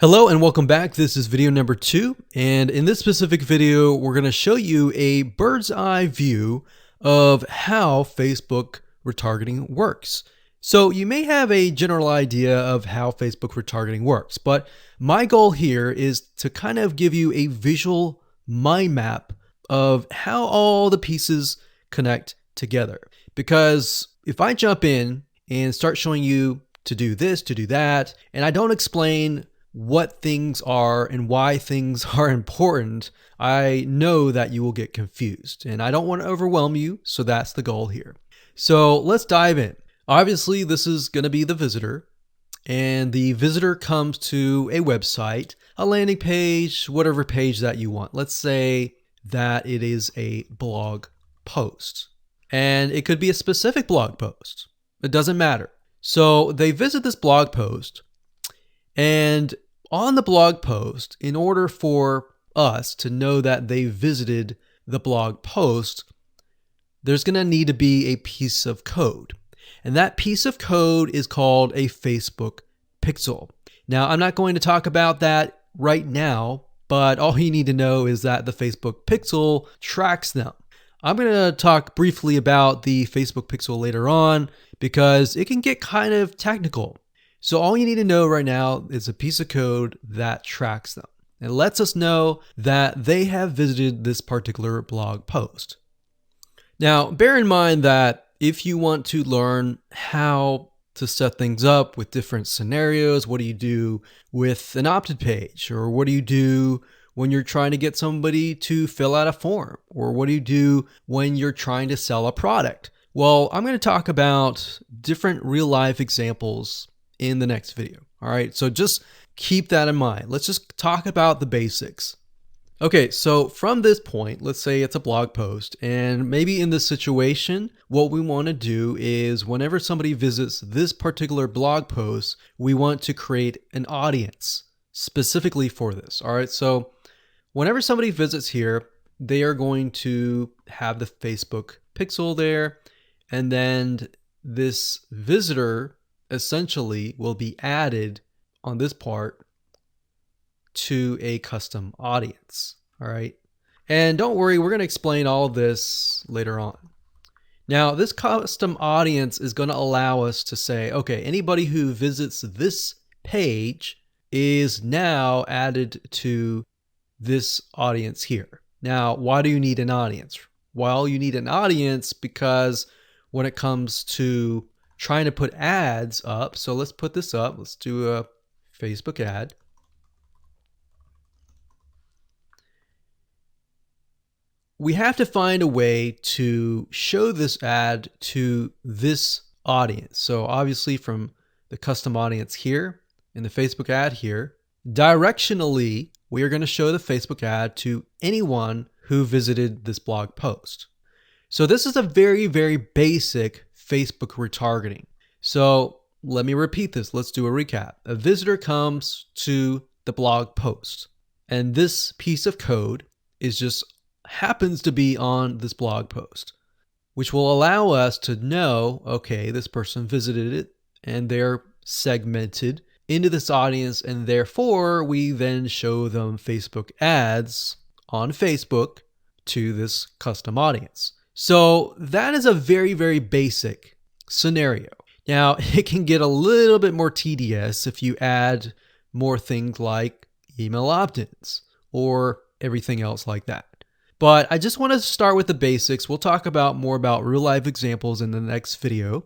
Hello and welcome back. This is video number 2, and in this specific video we're going to show you a bird's eye view of how Facebook retargeting works. So you may have a general idea of how Facebook retargeting works, but my goal here is to kind of give you a visual mind map of how all the pieces connect together. Because if I jump in and start showing you to do this, to do that, and I don't explain what things are and why things are important, I know that you will get confused, and I don't want to overwhelm you, so that's the goal here. So let's dive in. Obviously, this is going to be the visitor, and the visitor comes to a website, a landing page, whatever page that you want. Let's say that it is a blog post, and it could be a specific blog post. It doesn't matter. So they visit this blog post, and on the blog post, in order for us to know that they visited the blog post, there's going to need to be a piece of code. And that piece of code is called a Facebook pixel. Now, I'm not going to talk about that right now, but all you need to know is that the Facebook pixel tracks them. I'm going to talk briefly about the Facebook pixel later on because it can get kind of technical. So all you need to know right now is a piece of code that tracks them. It lets us know that they have visited this particular blog post. Now, bear in mind that if you want to learn how to set things up with different scenarios, what do you do with an opt-in page? Or what do you do when you're trying to get somebody to fill out a form? Or what do you do when you're trying to sell a product? Well, I'm going to talk about different real-life examples in the next video. All right, so just keep that in mind. Let's just talk about the basics. Okay, so from this point, let's say it's a blog post, and maybe in this situation, what we want to do is whenever somebody visits this particular blog post, we want to create an audience specifically for this. All right, so whenever somebody visits here, they are going to have the Facebook pixel there, and then this visitor essentially will be added on this part to a custom audience. All right. And don't worry, we're going to explain all of this later on. Now, this custom audience is going to allow us to say, okay, anybody who visits this page is now added to this audience here. Now, why do you need an audience? Well, you need an audience because when it comes to trying to put ads up. So let's put this up. Let's do a Facebook ad. We have to find a way to show this ad to this audience. So obviously from the custom audience here in the Facebook ad here, directionally, we are going to show the Facebook ad to anyone who visited this blog post. So this is a very, very basic Facebook retargeting. So let me repeat this. Let's do a recap. A visitor comes to the blog post, and this piece of code is just happens to be on this blog post, which will allow us to know, okay, this person visited it and they're segmented into this audience, and therefore we then show them Facebook ads on Facebook to this custom audience. So that is a very, very basic scenario. Now, it can get a little bit more tedious if you add more things like email opt-ins or everything else like that. But I just want to start with the basics. We'll talk about more about real life examples in the next video.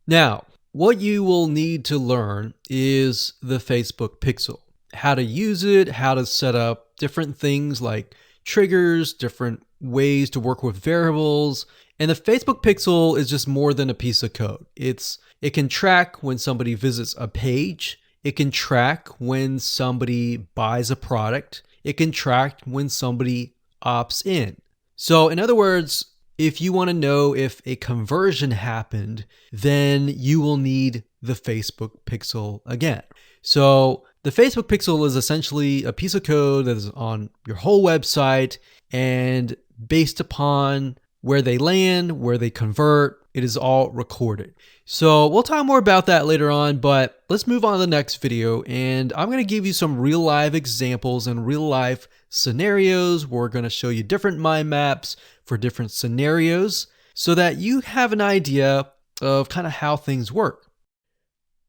Now, what you will need to learn is the Facebook pixel, how to use it, how to set up different things like triggers, different ways to work with variables. And the Facebook pixel is just more than a piece of code. It can track when somebody visits a page. It can track when somebody buys a product. It can track when somebody opts in. So in other words, if you want to know if a conversion happened, then you will need the Facebook pixel again. So the Facebook pixel is essentially a piece of code that is on your whole website, and based upon where they land, where they convert, it is all recorded. So we'll talk more about that later on, but let's move on to the next video. And I'm going to give you some real life examples and real life scenarios. We're going to show you different mind maps for different scenarios so that you have an idea of kind of how things work.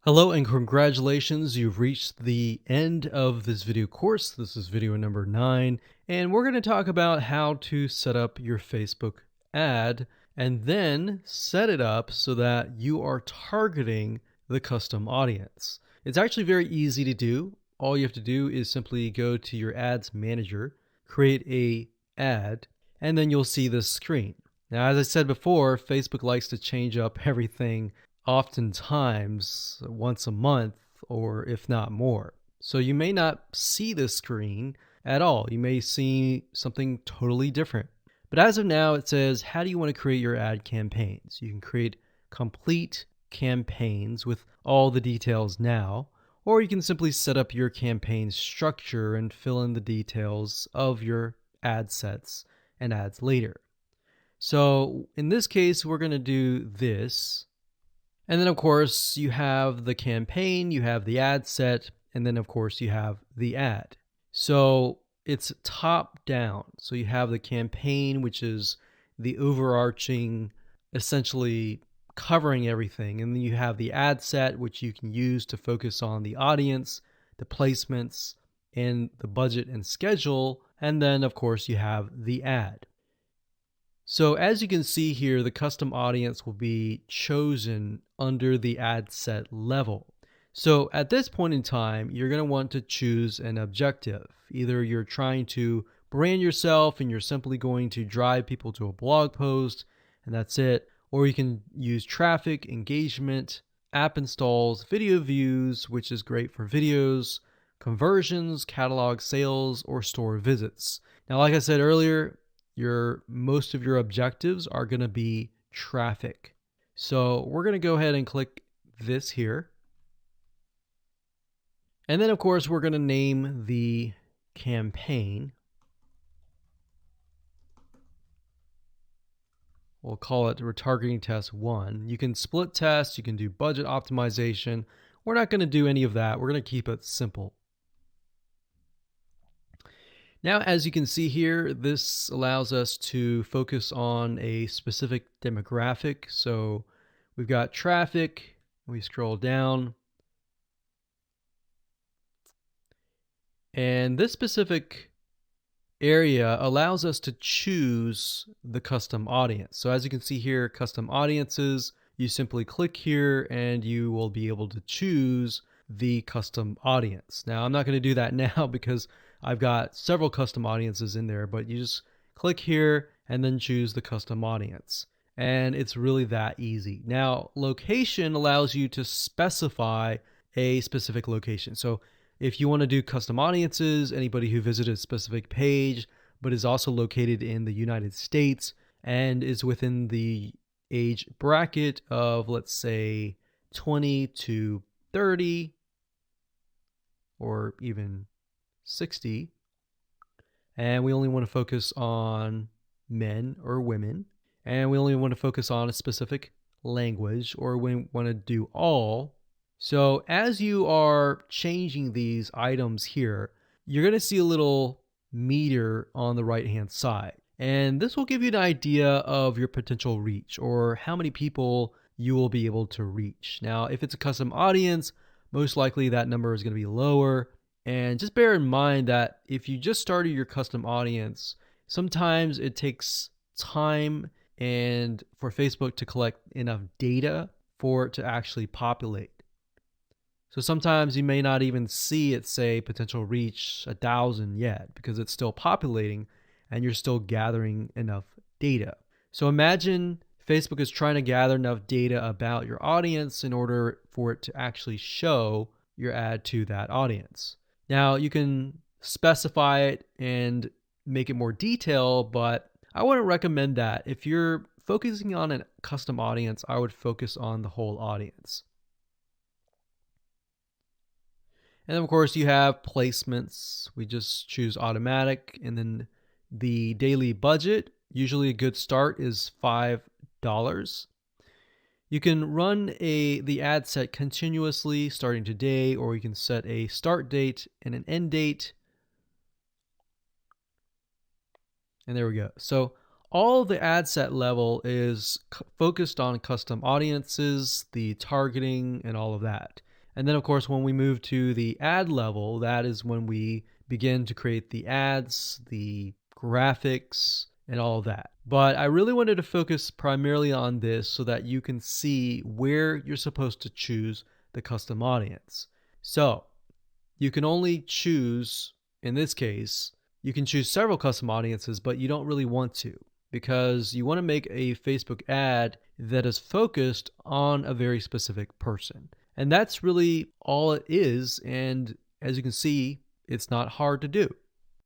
Hello and congratulations, you've reached the end of this video course. This is video number 9, and we're going to talk about how to set up your Facebook ad and then set it up so that you are targeting the custom audience. It's actually very easy to do. All you have to do is simply go to your ads manager, create a ad, and then you'll see this screen. Now, as I said before, Facebook likes to change up everything oftentimes once a month, or if not more. So you may not see this screen at all. You may see something totally different. But as of now, it says, how do you want to create your ad campaigns? You can create complete campaigns with all the details now, or you can simply set up your campaign structure and fill in the details of your ad sets and ads later. So in this case, we're going to do this. And then, of course, you have the campaign, you have the ad set, and then, of course, you have the ad. So it's top down. So you have the campaign, which is the overarching, essentially covering everything. And then you have the ad set, which you can use to focus on the audience, the placements, and the budget and schedule. And then, of course, you have the ad. So as you can see here, the custom audience will be chosen under the ad set level. So at this point in time, you're going to want to choose an objective. Either you're trying to brand yourself and you're simply going to drive people to a blog post and that's it. Or you can use traffic, engagement, app installs, video views, which is great for videos, conversions, catalog sales, or store visits. Now, like I said earlier, most of your objectives are going to be traffic. So we're going to go ahead and click this here. And then, of course, we're going to name the campaign. We'll call it Retargeting Test 1. You can split test, you can do budget optimization. We're not going to do any of that. We're going to keep it simple. Now, as you can see here, this allows us to focus on a specific demographic. So we've got traffic, we scroll down, and this specific area allows us to choose the custom audience. So as you can see here, custom audiences, you simply click here and you will be able to choose the custom audience. Now, I'm not going to do that now because I've got several custom audiences in there, but you just click here and then choose the custom audience. And it's really that easy. Now, location allows you to specify a specific location. So if you want to do custom audiences, anybody who visited a specific page, but is also located in the United States and is within the age bracket of, let's say, 20 to 30 or even 60, and we only want to focus on men or women, and we only want to focus on a specific language, or we want to do all. So as you are changing these items here, you're going to see a little meter on the right hand side, and this will give you an idea of your potential reach or how many people you will be able to reach. Now, if it's a custom audience, most likely that number is going to be lower. And just bear in mind that if you just started your custom audience, sometimes it takes time and for Facebook to collect enough data for it to actually populate. So sometimes you may not even see it say potential reach 1,000 yet because it's still populating and you're still gathering enough data. So imagine Facebook is trying to gather enough data about your audience in order for it to actually show your ad to that audience. Now, you can specify it and make it more detailed, but I wouldn't recommend that. If you're focusing on a custom audience, I would focus on the whole audience. And then, of course, you have placements. We just choose automatic, and then the daily budget. Usually a good start is $5. You can run the ad set continuously starting today, or you can set a start date and an end date. And there we go. So all the ad set level is focused on custom audiences, the targeting, and all of that. And then, of course, when we move to the ad level, that is when we begin to create the ads, the graphics, and all of that. But I really wanted to focus primarily on this so that you can see where you're supposed to choose the custom audience. So you can only choose, in this case, you can choose several custom audiences, but you don't really want to, because you want to make a Facebook ad that is focused on a very specific person. And that's really all it is. And as you can see, it's not hard to do.